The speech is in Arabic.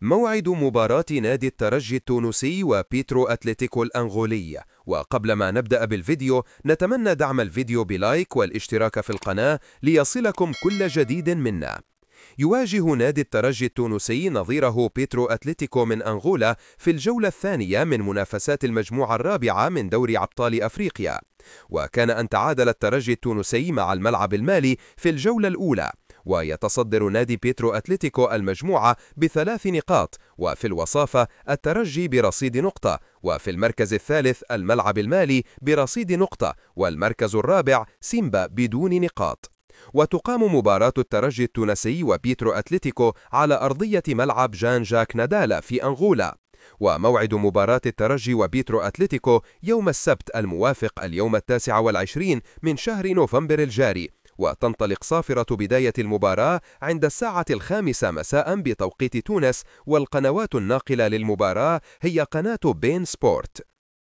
موعد مباراة نادي الترجي التونسي وبيترو أتلتيكو الأنغولي. وقبل ما نبدأ بالفيديو نتمنى دعم الفيديو بلايك والاشتراك في القناة ليصلكم كل جديد منا. يواجه نادي الترجي التونسي نظيره بيترو أتلتيكو من أنغولا في الجولة الثانية من منافسات المجموعة الرابعة من دوري أبطال أفريقيا. وكان أن تعادل الترجي التونسي مع الملعب المالي في الجولة الأولى، ويتصدر نادي بيترو أتلتيكو المجموعة ب3 نقاط، وفي الوصافة الترجي برصيد نقطة، وفي المركز الثالث الملعب المالي برصيد نقطة، والمركز الرابع سيمبا بدون نقاط. وتقام مباراة الترجي التونسي وبيترو أتلتيكو على أرضية ملعب جان جاك نادالا في أنغولا. وموعد مباراة الترجي وبيترو أتلتيكو يوم السبت الموافق اليوم 29 من شهر نوفمبر الجاري، وتنطلق صافرة بداية المباراة عند 5:00 مساء بتوقيت تونس، والقنوات الناقلة للمباراة هي قناة بين سبورت.